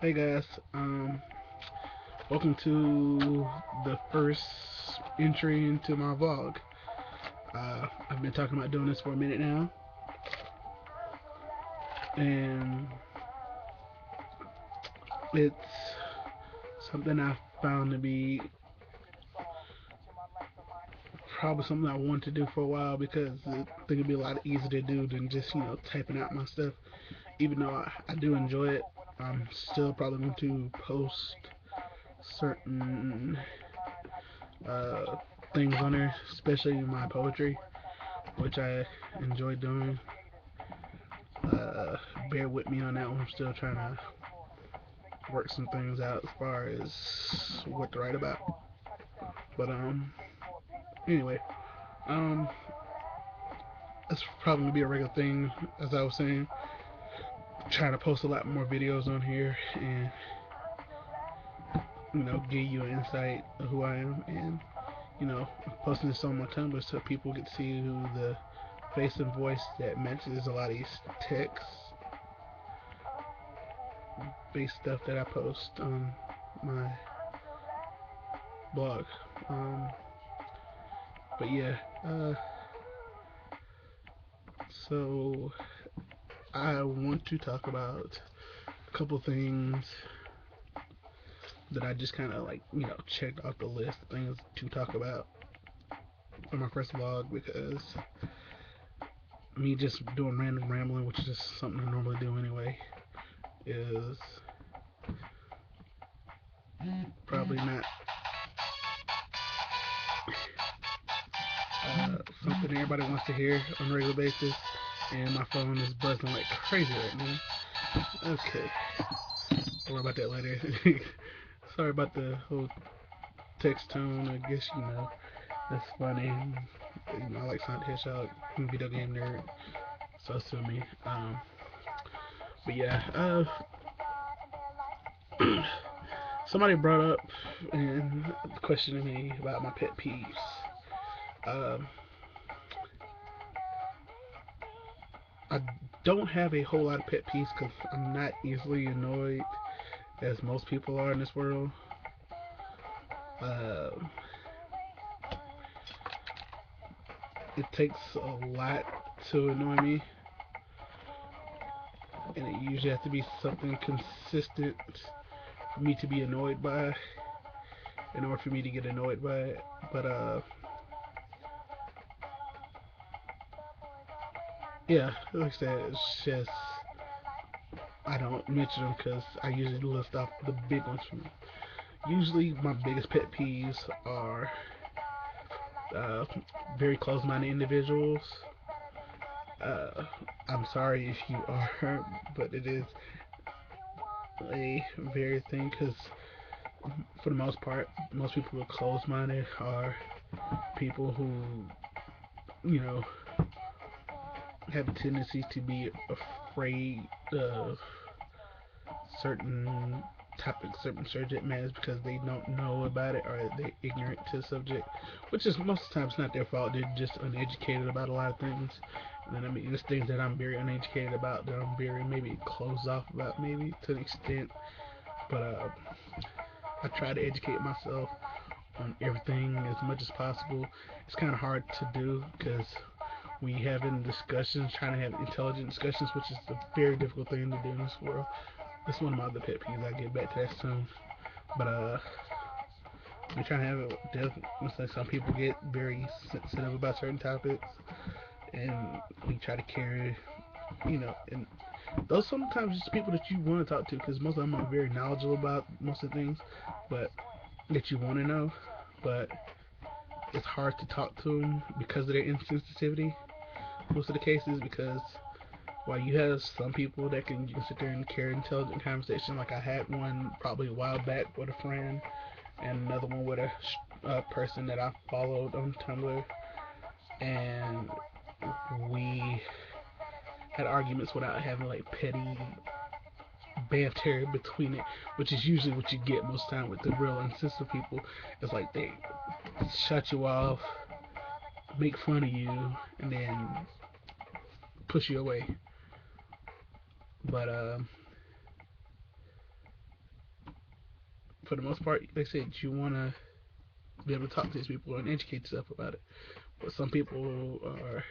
Hey guys, welcome to the first entry into my vlog. I've been talking about doing this for a minute now, and it's something I found to be probably something I wanted to do for a while because I think it'd be a lot easier to do than just typing out my stuff. Even though I do enjoy it, I'm still probably going to post certain uh, things on there, especially my poetry, which I enjoy doing. Uh, Bear with me on that one. I'm still trying to work some things out as far as what to write about. But anyway, um, it's probably gonna be a regular thing, as I was saying. Trying to post a lot more videos on here and give you an insight of who I am, and posting this on my Tumblr so people get to see who the face and voice that matches a lot of these text based stuff that I post on my blog. Um, but yeah, so I want to talk about a couple things that I just kind of checked off the list of things to talk about for my first vlog because me just doing random rambling, which is just something I normally do anyway, is probably not something everybody wants to hear on a regular basis. And my phone is buzzing like crazy right now. Okay, I'll worry about that later. Sorry about the whole text tone. I guess that's funny. I like Sonic the Hedgehog, video game nerd, so sue me. But yeah, somebody brought up and questioned me about my pet peeves. Um, I don't have a whole lot of pet peeves because I'm not easily annoyed as most people are in this world. Uh, it takes a lot to annoy me, and it usually has to be something consistent for me to be annoyed by in order for me to get annoyed by it. But yeah, like I said, it's just I don't mention them because I usually list off the big ones for me. Usually, my biggest pet peeves are uh, very close-minded individuals. Uh, I'm sorry if you are, but it is a very thing because for the most part, most people who are close-minded are people who, you know, have a tendency to be afraid of certain topics, certain subject matters because they don't know about it or they're ignorant to the subject, which is most of the time it's not their fault. They're just uneducated about a lot of things. And then I mean, there's things that I'm very uneducated about that I'm very maybe closed off about, maybe to an extent. But I try to educate myself on everything as much as possible. It's kind of hard to do because we having discussions, trying to have intelligent discussions, which is a very difficult thing to do in this world. That's one of my other pet peeves. I'll get back to that soon. But we're trying to have some people get very sensitive about certain topics, and we try to carry, and those sometimes just people that you want to talk to, because most of them are very knowledgeable about most of the things, but that you want to know, but it's hard to talk to them because of their insensitivity. Most of the cases, because while you have some people that you can sit there and carry intelligent conversation, like I had one probably a while back with a friend, and another one with a person that I followed on Tumblr, and we had arguments without having like petty banter between it, which is usually what you get most of the time with the real insensitive people. It's like they shut you off, make fun of you, and then push you away. But for the most part, like I said, you want to be able to talk to these people and educate yourself about it. But some people are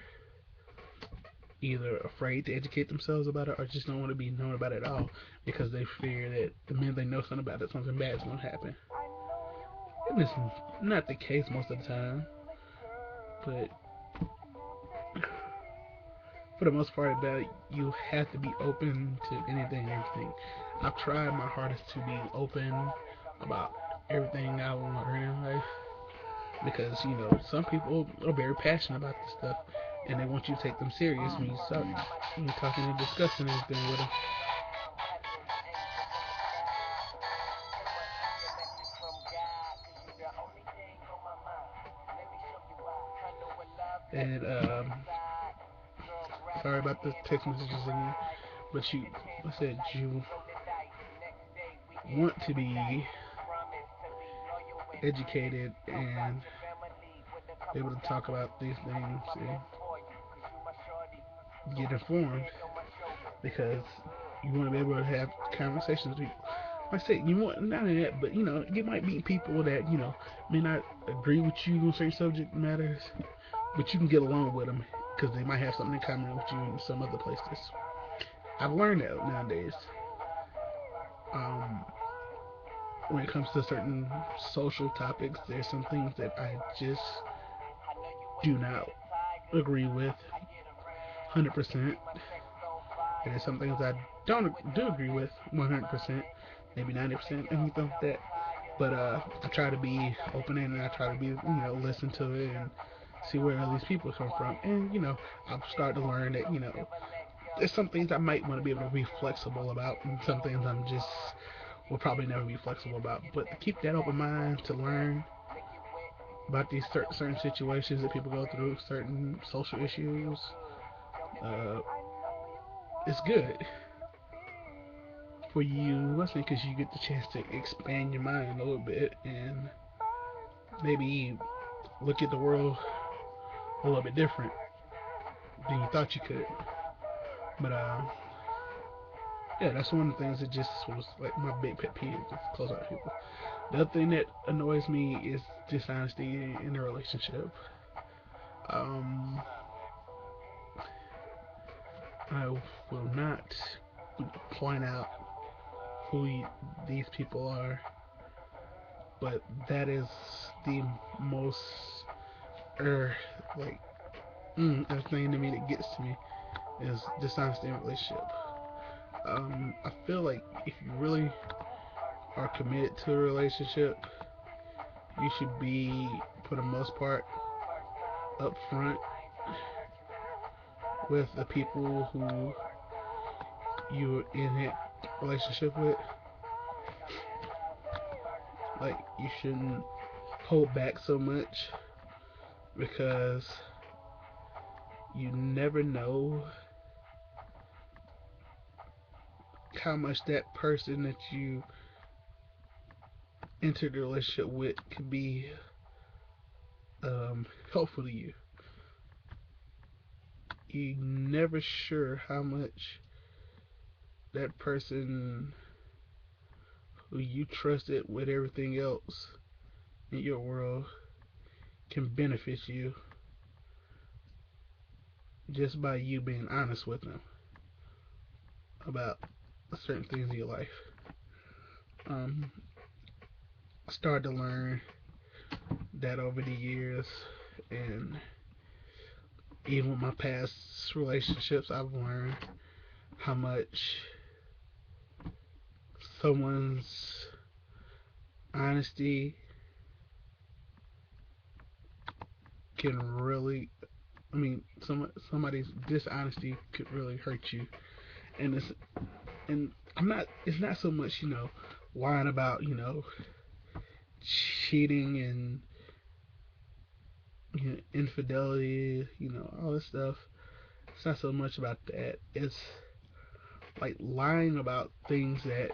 either afraid to educate themselves about it or just don't want to be known about it at all because they fear that the minute they know something about it, something bad is going to happen. And it's not the case most of the time, but for the most part, about it, you have to be open to anything and everything. I've tried my hardest to be open about everything I learn in life because some people are very passionate about this stuff and they want you to take them serious when you talking and discussing everything with them. And sorry about the text messages again, but I said you want to be educated and be able to talk about these things and get informed because you want to be able to have conversations with people. Like I said, you want not only that, but you might meet people that may not agree with you on certain subject matters, but you can get along with them because they might have something in common with you in some other places. I've learned that nowadays. Um, when it comes to certain social topics, there's some things that I just do not agree with 100%. And there's some things I don't do agree with 100%, maybe 90%, anything like that. But I try to be open and I try to be, listen to it and see where all these people come from. And, I've started to learn that, there's some things I might want to be able to be flexible about, and some things I'm just will probably never be flexible about. But to keep that open mind to learn about these certain situations that people go through, certain social issues, uh, it's good for you, I think, because you get the chance to expand your mind a little bit and maybe look at the world a little bit different than you thought you could. But yeah, that's one of the things that just was like my big pet peeve with close out people. The other thing that annoys me is dishonesty in a relationship. Um, I will not point out who these people are, but that is the most er like a thing to me that gets to me is dishonesty in a relationship. I feel like if you really are committed to a relationship, you should be, for the most part, upfront with the people who you're in that relationship with. Like, you shouldn't hold back so much because you never know how much that person that you entered the relationship with could be helpful to you. You never sure how much that person who you trusted with everything else in your world can benefit you just by you being honest with them about certain things in your life. Um, I started to learn that over the years, and even with my past relationships, I've learned how much someone's honesty can really, I mean, somebody's dishonesty could really hurt you. And I'm not. It's not so much lying about cheating and infidelity, all this stuff. It's not so much about that. It's like lying about things that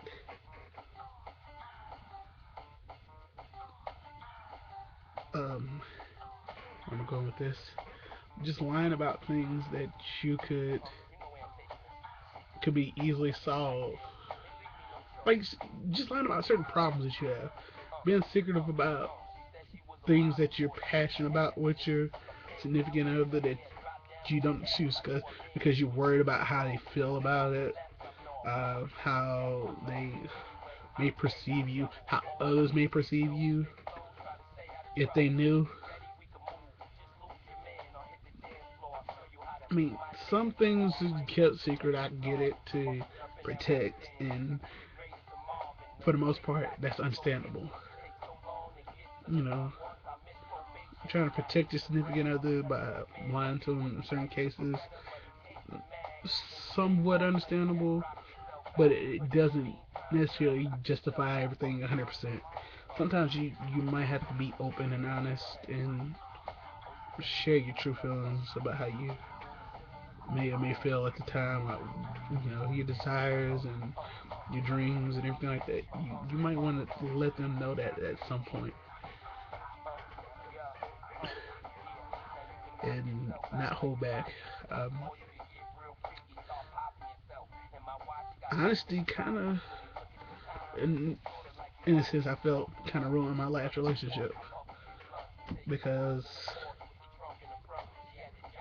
um I'm going with this. Just lying about things that you could be easily solved like just lying about certain problems that you have, being secretive about things that you're passionate about with your significant other that you don't choose because you're worried about how they feel about it, how they may perceive you, how others may perceive you if they knew. I mean, some things is kept secret. I get it to protect, and for the most part, that's understandable. You know, trying to protect your significant other by lying to them in certain cases, somewhat understandable, but it doesn't necessarily justify everything 100%. Sometimes you might have to be open and honest and share your true feelings about how you may or may feel at the time, like, your desires and your dreams and everything like that. You might want to let them know that at some point and not hold back. Um, Honesty kind of, in, in a sense, I felt kind of ruined my last relationship because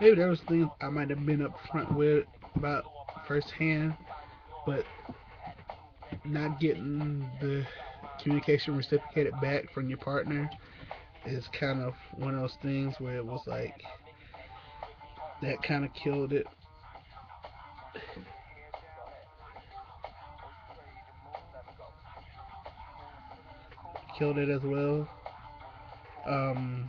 maybe there was things I might have been upfront with about firsthand, but not getting the communication reciprocated back from your partner is kind of one of those things where it was like that kind of killed it as well. Um,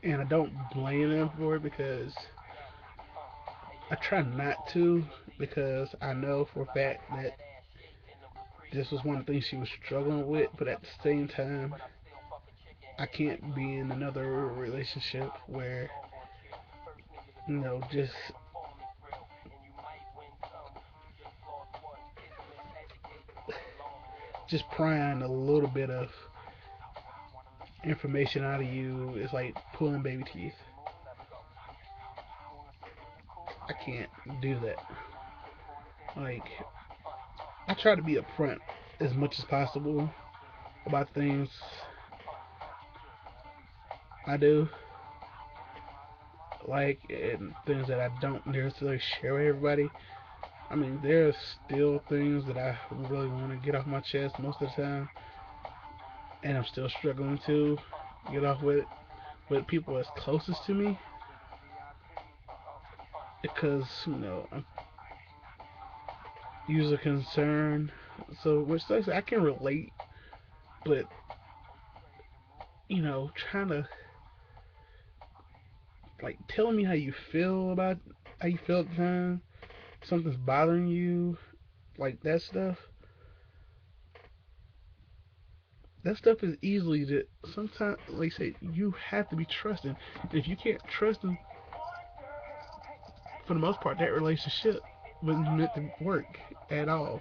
and I don't blame them for it because I try not to, because I know for a fact that this was one of the things she was struggling with, but at the same time, I can't be in another relationship where, just prying a little bit of information out of you is like pulling baby teeth. I can't do that. Like, I try to be upfront as much as possible about things I do, like, and things that I don't necessarily share with everybody. I mean, there's still things that I really want to get off my chest most of the time, and I'm still struggling to get off with people as closest to me because I'm user concerned. So, which sucks, I can relate, but trying to like telling me how you feel at the time, something's bothering you, like that stuff is easily that sometimes, like I say, you have to be trusting. And if you can't trust them, for the most part, that relationship wasn't meant to work at all.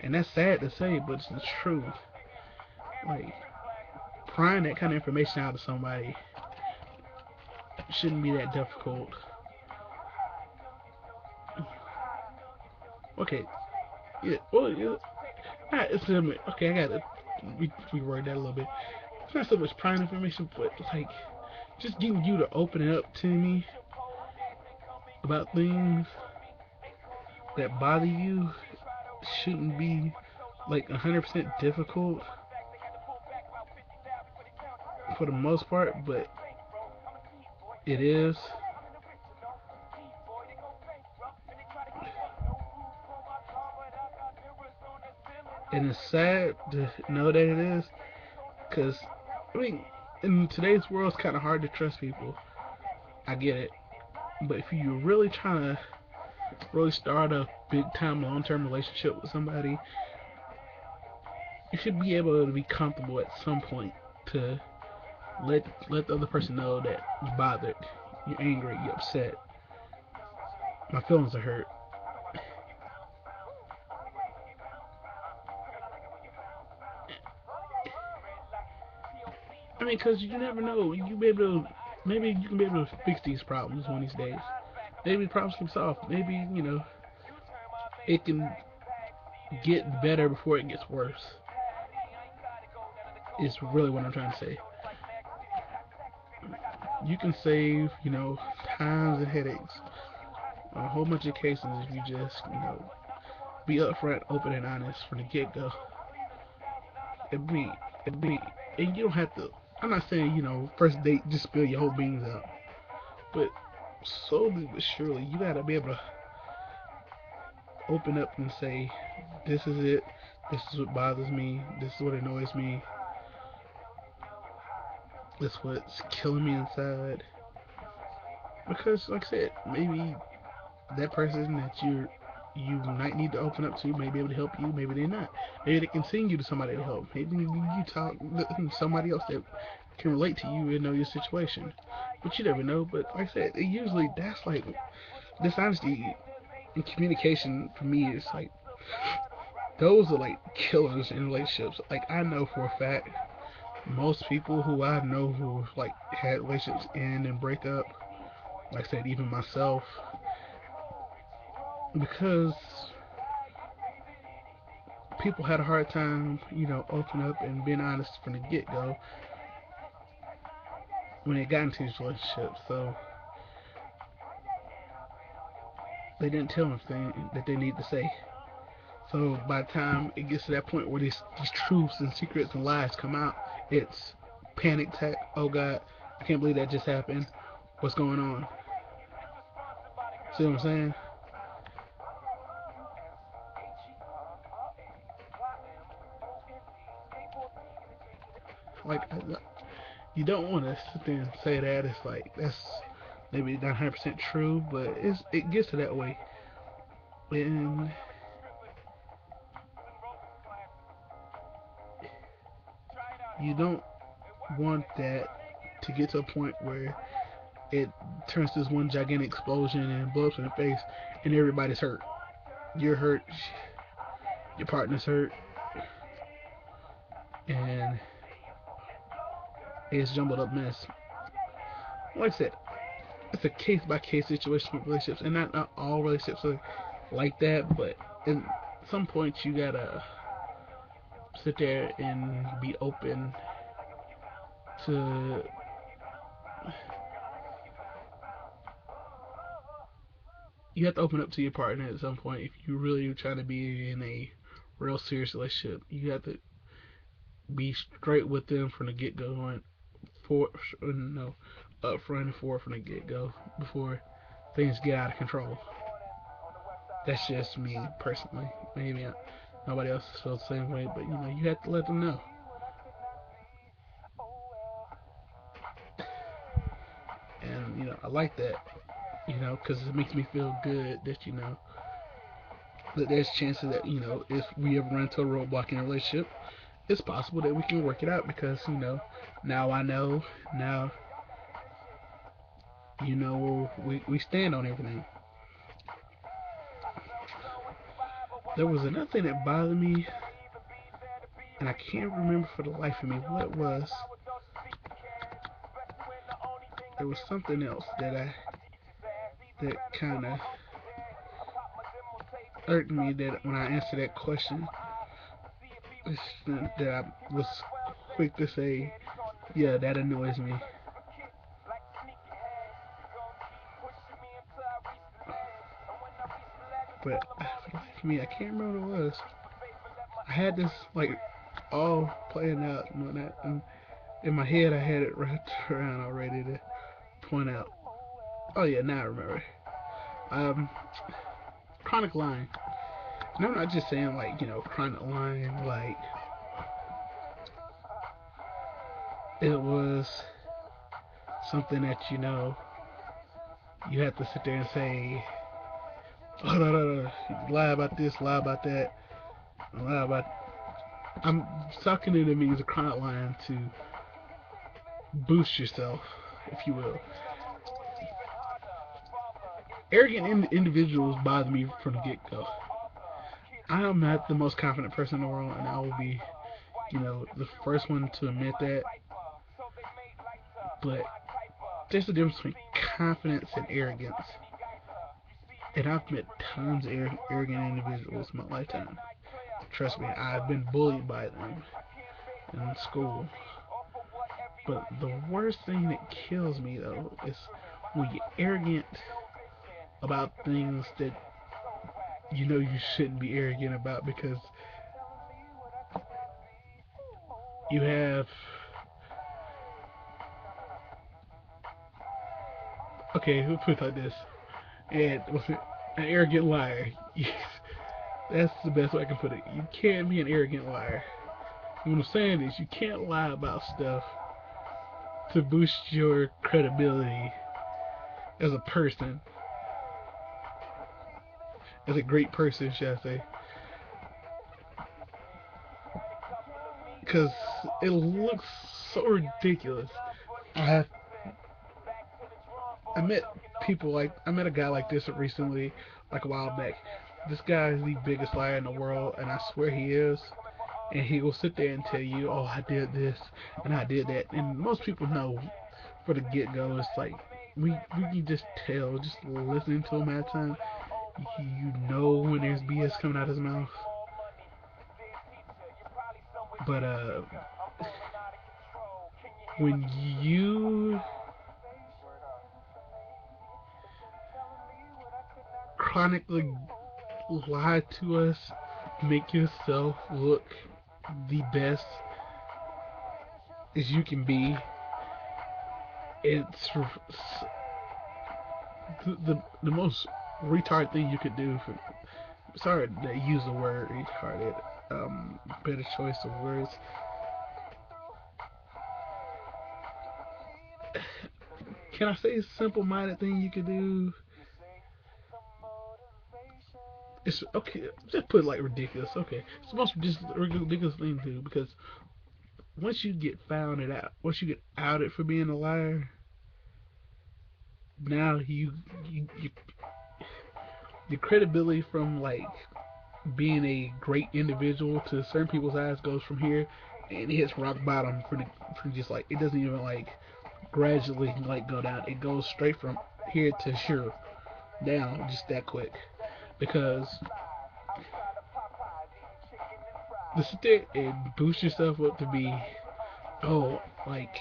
And that's sad to say, but it's the truth. Like, prying that kind of information out of somebody shouldn't be that difficult. Okay, yeah, well, yeah, it's okay. I gotta reword that a little bit. It's not so much prying information, but like just getting you to open it up to me about things that bother you shouldn't be like 100% difficult for the most part, but it is. And it's sad to know that it is, because, I mean, in today's world, it's kind of hard to trust people. I get it. But if you're really trying to really start a big time long term relationship with somebody, you should be able to be comfortable at some point to let the other person know that you're bothered, you're angry, you're upset. My feelings are hurt. I mean, because you never know. You be able to, maybe you can be able to fix these problems one of these days. maybe the problem can be solved. Maybe, it can get better before it gets worse. Is really what I'm trying to say. You can save, times and headaches on a whole bunch of cases if you just, be upfront, open, and honest from the get go. It be, it be, and you don't have to. I'm not saying, first date just spill your whole beans out, but slowly but surely you gotta be able to open up and say, this is it. This is what bothers me. This is what annoys me. This is what's killing me inside. Because, like I said, maybe that person that you might need to open up to may be able to help you. Maybe they're not. Maybe they can send you to somebody to help. Maybe you talk to somebody else that can relate to you and know your situation. But you never know. But like I said, usually that's like dishonesty and communication for me is like those are like killers in relationships. Like I know for a fact most people who I know who like had relationships end and break up, like I said, even myself, because people had a hard time, opening up and being honest from the get go when they got into these relationships. So they didn't tell them everything that they need to say. So by the time it gets to that point where these truths and secrets and lies come out, it's panic attack. Oh God, I can't believe that just happened. What's going on? See what I'm saying? Like you don't want to sit there and say that it's like that's maybe not 100% true, but it gets to that way, and you don't want that to get to a point where it turns to this one gigantic explosion and blows up in the face, and everybody's hurt. You're hurt, your partner's hurt, and it's jumbled up mess. Like I said, it's a case by case situation with relationships, and not all relationships are like that. But at some point, you gotta sit there and be open to you have to open up to your partner at some point if you really are trying to be in a real serious relationship. You have to be straight with them from the get go, and for no up front and forward from the get go before things get out of control. That's just me personally. Maybe nobody else feels the same way, but you have to let them know. And I like that. Because it makes me feel good that that there's chances that if we ever run into a roadblock in a relationship, it's possible that we can work it out because now I know now we stand on everything. There was another thing that bothered me, and I can't remember for the life of me what it was. There was something else that kind of irked me that when I answered that question, that I was quick to say, yeah, that annoys me. But for me, I can't remember what it was. I had this like all playing out and whatnot, and in my head I had it wrapped around already to point out. Oh yeah, now I remember. Um, chronic lying. And I'm not just saying like chronic lying like it was something that you have to sit there and say, oh, no, no, no, lie about this, lie about that, lie about. I'm talking it means a chronic line to boost yourself, if you will. Arrogant individuals bother me from the get go. I am not the most confident person in the world, and I will be, the first one to admit that. But there's a difference between confidence and arrogance. And I've met tons of arrogant individuals in my lifetime. Trust me, I've been bullied by them in school. But the worst thing that kills me though is when you're arrogant about things that you know you shouldn't be arrogant about because you have, okay, we'll put it like this, and what's it, an arrogant liar. Yes, that's the best way I can put it. You can't be an arrogant liar. And what I'm saying is you can't lie about stuff to boost your credibility as a person, as a great person, should I say? Because it looks so ridiculous. I have I met I met a guy like this recently, like a while back. This guy is the biggest liar in the world, and I swear he is. And he will sit there and tell you, "Oh, I did this and I did that," and most people know for the get go. It's like we can just tell, just listening to him at a time. You know when there's BS coming out of his mouth. But when you chronically lie to us, make yourself look the best as you can be, it's the most retarded thing you could do. Sorry to use the word retarded. Better choice of words. Can I say simple-minded thing you could do? It's okay. Just put it like ridiculous. Okay, it's the most just ridiculous thing to do because once you get found it out, once you get outed for being a liar, now you your credibility from like being a great individual to certain people's eyes goes from here and it hits rock bottom for just like it doesn't even like gradually like go down. It goes straight from here to here down just that quick because to sit there and boost yourself up to be oh like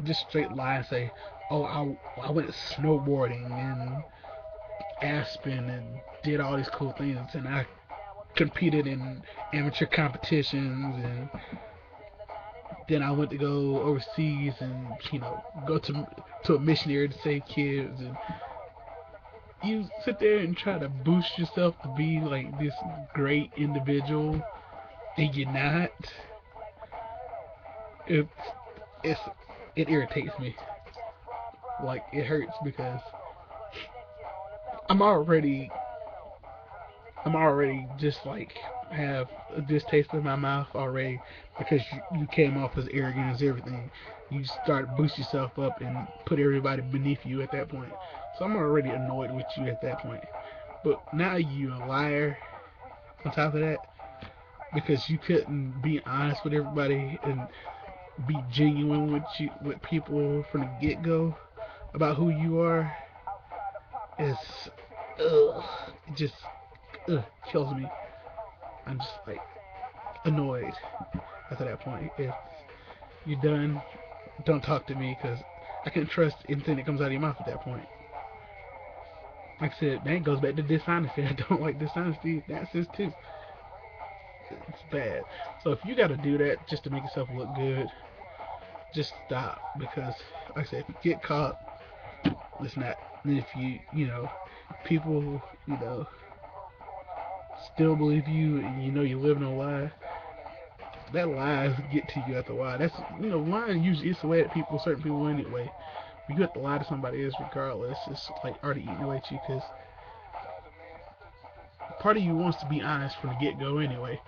just straight lie and say oh I went snowboarding in Aspen and did all these cool things and I competed in amateur competitions and then I went to go overseas and go to a missionary to save kids and you sit there and try to boost yourself to be like this great individual and you're not. It it's it irritates me. Like it hurts because I'm already I'm already just like have a distaste in my mouth already because you came off as arrogant as everything. You start to boost yourself up and put everybody beneath you at that point. So I'm already annoyed with you at that point. But now you're a liar on top of that because you couldn't be honest with everybody and be genuine with people from the get go about who you are. It's it just kills me. I'm just like annoyed after that point. If you're done, don't talk to me because I can't trust anything that comes out of your mouth at that point. Like I said, that goes back to dishonesty. I don't like dishonesty. That's just too. It's bad. So if you got to do that just to make yourself look good, just stop because, like I said, if you get caught, it's not. And if people, still believe you and you live in a lie, that lies get to you after a while. That's lying usually eats away at people, certain people anyway. You have to lie to somebody else regardless. It's like already eating away at you because part of you wants to be honest from the get go anyway,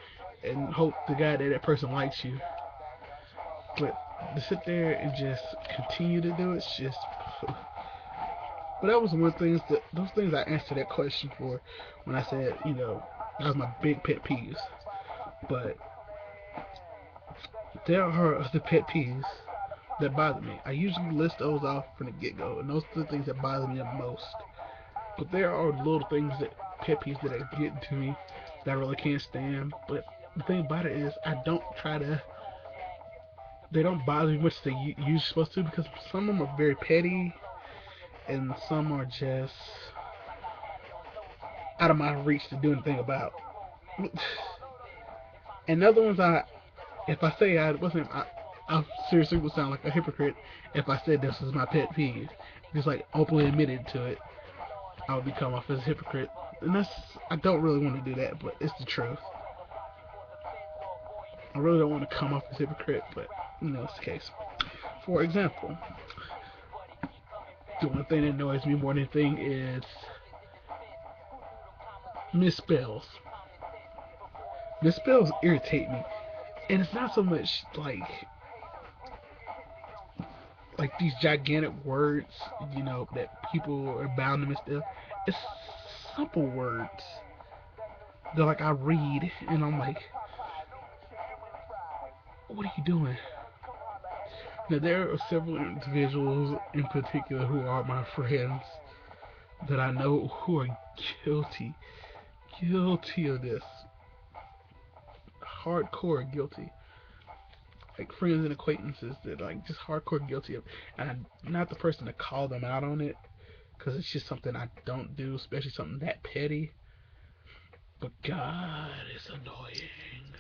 and hope the guy that person likes you. But to sit there and just continue to do it's just. But that was one thing. Those things I answered that question for when I said that was my big pet peeves. But there are other pet peeves that bother me. I usually list those off from the get go, and those are the things that bother me the most. But there are little things that pet peeves that get to me that I really can't stand. But the thing about it is, I don't try to. They don't bother me much as they usually supposed to because some of them are very petty and some are just out of my reach to do anything about. And other ones, if I say I wasn't, I seriously would sound like a hypocrite if I said this is my pet peeve. Just like openly admitted to it, I would become off as a hypocrite. And I don't really want to do that, but it's the truth. I really don't want to come off as a hypocrite, but it's the case. For example, the one thing that annoys me more than anything is misspells. Misspells irritate me, and it's not so much like these gigantic words, that people are bound to misspell. It's simple words that like I read and I'm like, what are you doing? Now there are several individuals in particular who are my friends that I know who are guilty of this, hardcore guilty. Like friends and acquaintances that like just hardcore guilty of, and I'm not the person to call them out on it because it's just something I don't do, especially something that petty. But God, it's annoying.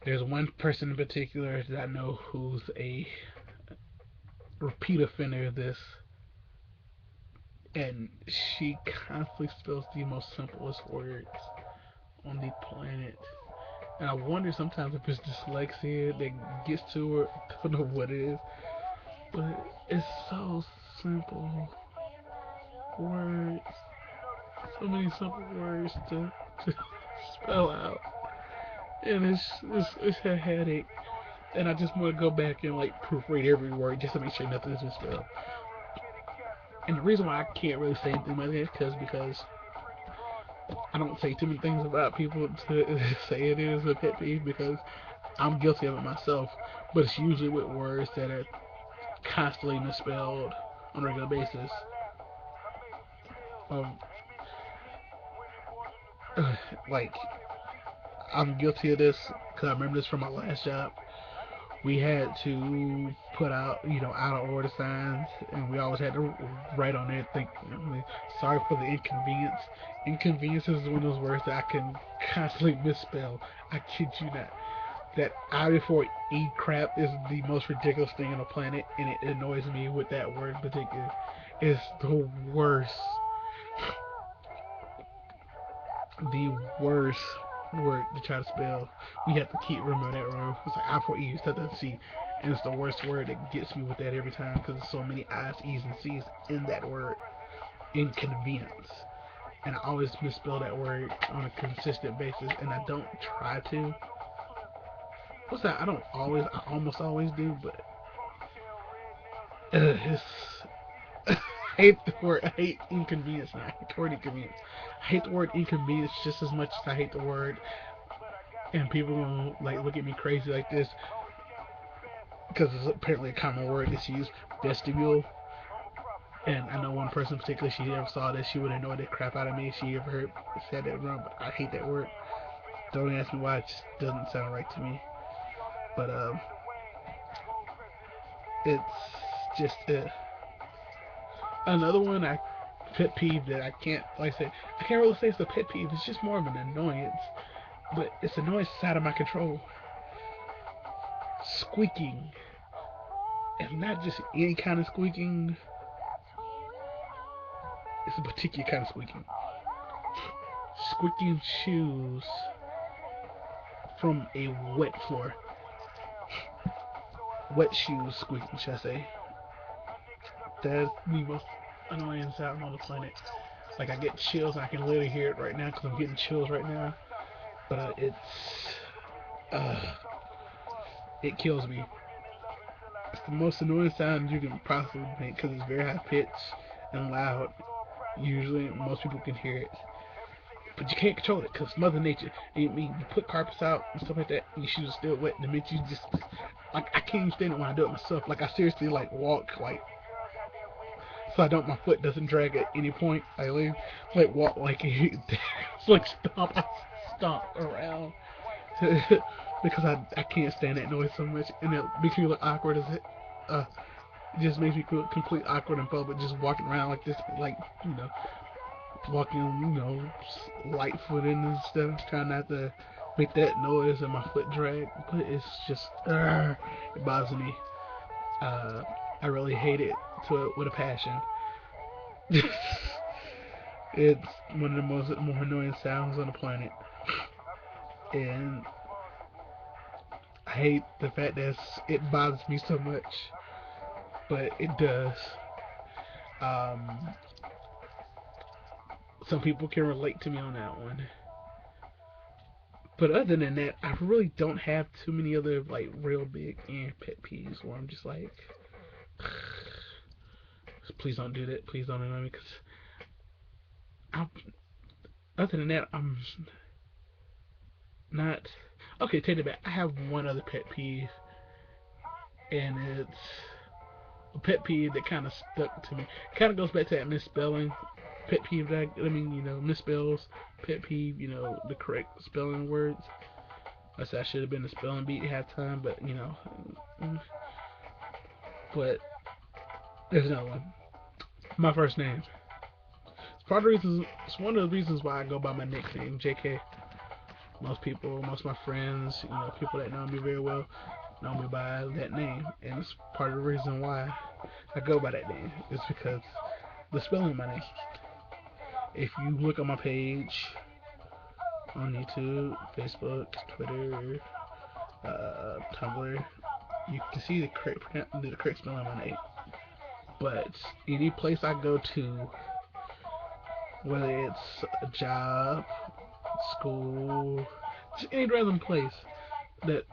There's one person in particular that I know who's a repeat offender of this, and she constantly spells the most simplest words on the planet. And I wonder sometimes if it's dyslexia that gets to her. I don't know what it is, but it's so simple words, so many simple words to spell out, and it's a headache. And I just want to go back and like proofread every word just to make sure nothing's misspelled. And the reason why I can't really say anything about that is because I don't say too many things about people to say it is a pet peeve because I'm guilty of it myself. But it's usually with words that are constantly misspelled on a regular basis. Um, like I'm guilty of this because I remember this from my last job. We had to put out, out of order signs, and we always had to write on there, sorry for the inconvenience. Inconvenience is one of those words that I can constantly misspell. I kid you not. That I before E crap is the most ridiculous thing on the planet, and it annoys me with that word in particular. It's the worst. The worst word to try to spell. We have to keep remember that word. It's like I for E instead of C, and it's the worst word that gets me with that every time because there's so many I's, E's, and C's in that word. Inconvenience, and I always misspell that word on a consistent basis, and I don't try to. What's that? I don't always. I almost always do, but it's. I hate the word. I hate inconvenience. Now. I hate the word inconvenience. I hate the word inconvenience just as much as I hate the word. And people gonna like look at me crazy like this because it's apparently a common word that's used. Vestibule. And I know one person in particular. She ever saw this, she would annoy the crap out of me if she ever heard said that wrong. But I hate that word. Don't ask me why. It just doesn't sound right to me. But it's just another one I pet peeve that I can't like I said I can't really say it's a pet peeve. It's just more of an annoyance, but it's annoyance out of my control. Squeaking, and not just any kind of squeaking. It's a particular kind of squeaking. Squeaking shoes from a wet floor. Wet shoes squeaking, should I say? That's the most annoying sound on the planet. Like I get chills, I can literally hear it right now because I'm getting chills right now. But uh, it kills me. It's the most annoying sound you can possibly make because it's very high pitched and loud. Usually, most people can hear it, but you can't control it because Mother Nature. I mean, you put carpets out and stuff like that, and your shoes are still wet. And the minute you just like, I can't even stand it when I do it myself. Like I seriously like walk like so I don't my foot doesn't drag at any point. I leave like walk like it's like stomp around because I can't stand that noise so much, and it makes me look awkward as it. It just makes me feel completely awkward in public, just walking around like this, like you know, walking, light footed and stuff, trying not to make that noise and my foot drag. But it's just, it bothers me. Uh, I really hate it with a passion. It's one of the most more annoying sounds on the planet, and I hate the fact that it bothers me so much, but it does. Um, some people can relate to me on that one. But other than that, I really don't have too many other like real big pet peeves where I'm just like, please don't do that, please don't annoy me. Because other than that, I'm not. Okay, take it back. I have one other pet peeve, and it's a pet peeve that kind of stuck to me. Kind of goes back to that misspelling pet peeve that I mean, misspells pet peeve. The correct spelling words. I said I should have been the spelling bee at halftime, but but there's another one. My first name. It's one of the reasons why I go by my nickname, JK. Most people, most of my friends, people that know me very well, know me by that name, and it's part of the reason why I go by that name. It's because the spelling of my name. If you look on my page on YouTube, Facebook, Twitter, Tumblr, you can see the correct spelling of my name. But any place I go to, whether it's a job, school, just any random place that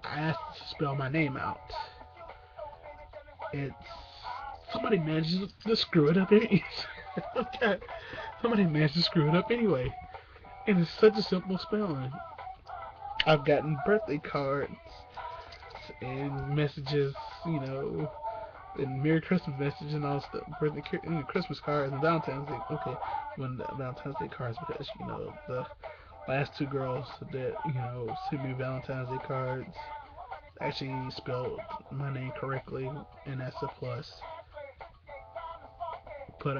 I ask to spell my name out, it's somebody manages to screw it up anyway. Somebody manages to screw it up anyway, and it's such a simple spelling. I've gotten birthday cards and messages, and Merry Christmas messages and all stuff, birthday Christmas cards and Valentine's Day. Okay, when the Valentine's Day cards because the last two girls that sent me Valentine's Day cards actually spelled my name correctly, and that's a plus. But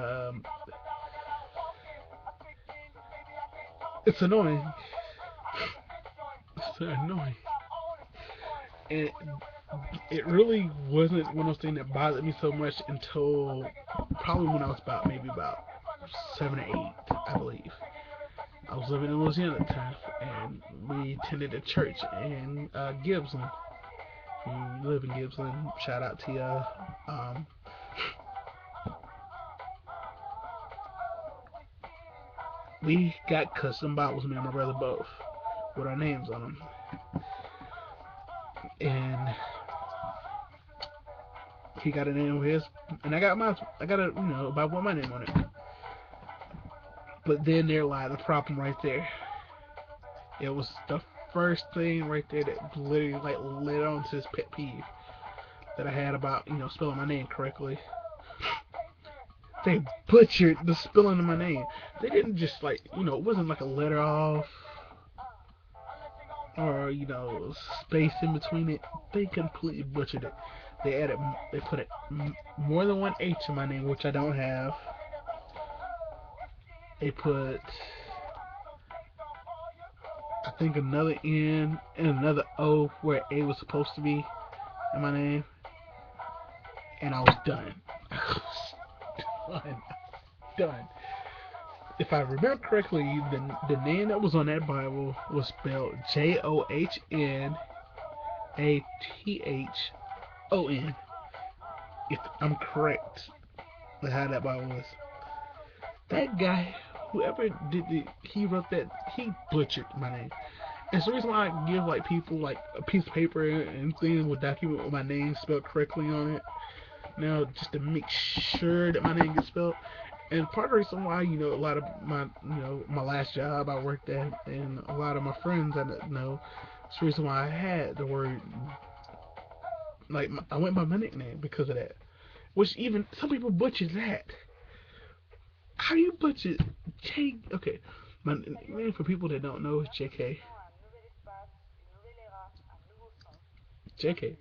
it's annoying. It's annoying, and it really wasn't one of those things that bothered me so much until probably when I was about 7 or 8, I believe. I was living in Louisiana at the time, and we attended a church in Gibson. You live in Gibson, shout out to you. We got custom Bibles, me and my brother both, with our names on them. And he got a name with his, and I got mine. I got a, Bible with my name on it. But then there lied the problem right there. It was the first thing right there that literally like led on to this pet peeve that I had about spelling my name correctly. They butchered the spelling of my name. They didn't just it wasn't like a letter off or space in between it. They completely butchered it. They put more than one H in my name, which I don't have. They put, I think, another N and another O where A was supposed to be in my name, and I was done. I was done. If I remember correctly, the name that was on that Bible was spelled JOHNATHON. If I'm correct, with how that Bible was. That guy, whoever he wrote that, he butchered my name. It's the reason why I give people like a piece of paper and things with document with my name spelled correctly on it. Now, just to make sure that my name gets spelled. And part of the reason why, a lot of my, my last job I worked at, and a lot of my friends I know, it's the reason why I had the word, I went by my nickname because of that. which even some people butcher that. How do you butcher J? Okay, my name for people that don't know is JK. JK.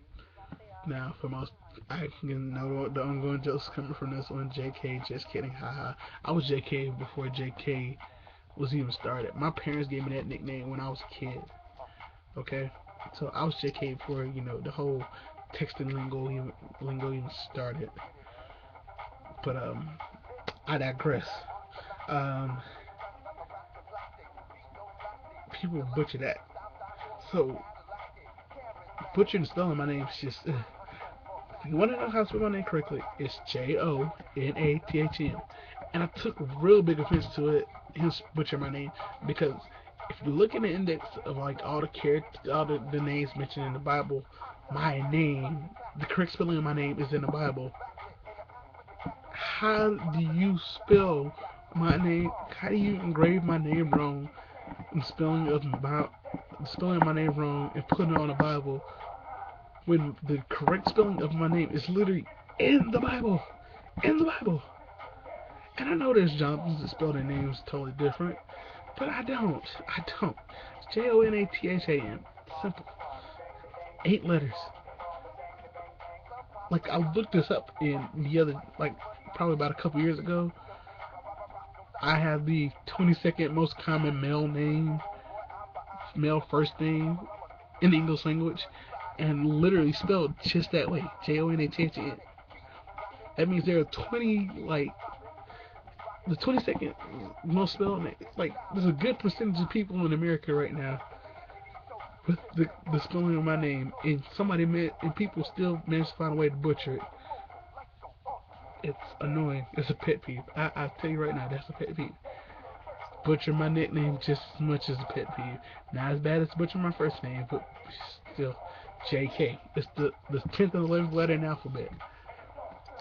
Now, for most, I can know the ongoing jokes coming from this one. JK, just kidding, haha. I was JK before JK was even started. My parents gave me that nickname when I was a kid. Okay, so I was JK before the whole texting lingo even started. But I digress. Um, People butcher that. So butchering and spelling my name is just. You want to know how to spell my name correctly? It's Jonathan. And I took real big offense to it, him butchering my name, because if you look in the index of like all the characters, all the names mentioned in the Bible, my name, the correct spelling of my name is in the Bible. How do you spell my name? How do you engrave my name wrong and spelling my name wrong and putting it on the Bible when the correct spelling of my name is literally in the Bible? In the Bible. And I know there's Johnsons that spell their names totally different, but I don't. I don't. It's Jonathan. Simple. 8 letters. Like, I looked this up in probably about a couple years ago. I have the 22nd most common male first name in the English language, and literally spelled just that way. Jonathan. That means there are 20, like, the 22nd most spelled name. Like, there's a good percentage of people in America right now with the spelling of my name, and people still manage to find a way to butcher it. It's annoying. It's a pet peeve. I tell you right now, that's a pet peeve. Butcher my nickname just as much as a pet peeve. Not as bad as butcher my first name, but still, JK. It's the 10th and 11th letter in the alphabet.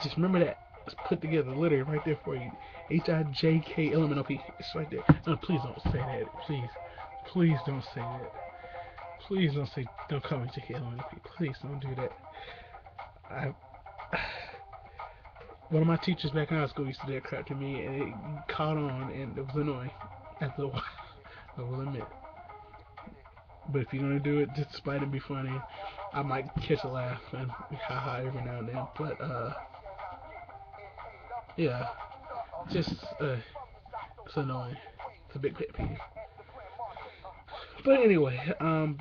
Just remember that. It's put together, literally right there for you. HIJKLMNOP. It's right there. No, please don't say that. Please don't say that. Please don't call me JKLMNOP. Please don't do that. I One of my teachers back in high school used to do that crap to me, and it caught on, and it was annoying. After a while, I will admit. But if you're gonna do it, just despite it be funny, I might catch a laugh and haha every now and then. But yeah, just it's annoying. It's a big pet peeve. But anyway, I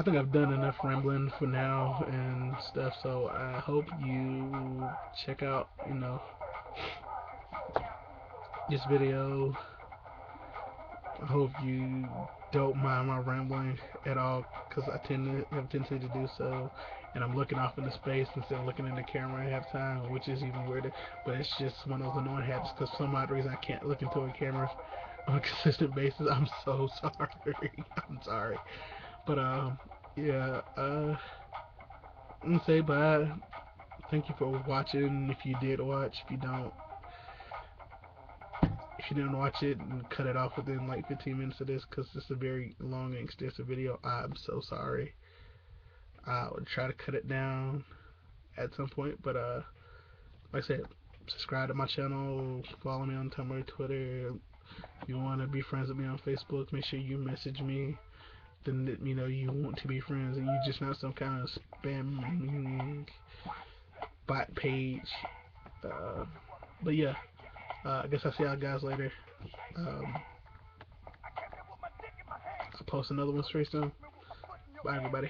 think I've done enough rambling for now and stuff. So I hope you check out, this video. I hope you don't mind my rambling at all, because I tend to have a tendency to do so. And I'm looking off into space instead of looking in the camera half time, which is even weirder. But it's just one of those annoying habits, because for some odd reason I can't look into a camera on a consistent basis. I'm so sorry. I'm sorry. But yeah. I'm gonna say bye. Thank you for watching. If you did watch, if you didn't watch it and cut it off within like 15 minutes of this, because this is a very long and extensive video, I'm so sorry. I would try to cut it down at some point, but like I said, subscribe to my channel, follow me on Tumblr, Twitter. If you want to be friends with me on Facebook, make sure you message me. Then let me know you want to be friends and you just not some kind of spam bot page. But yeah, I guess I'll see y'all guys later. I'll post another one straight soon. Bye, everybody.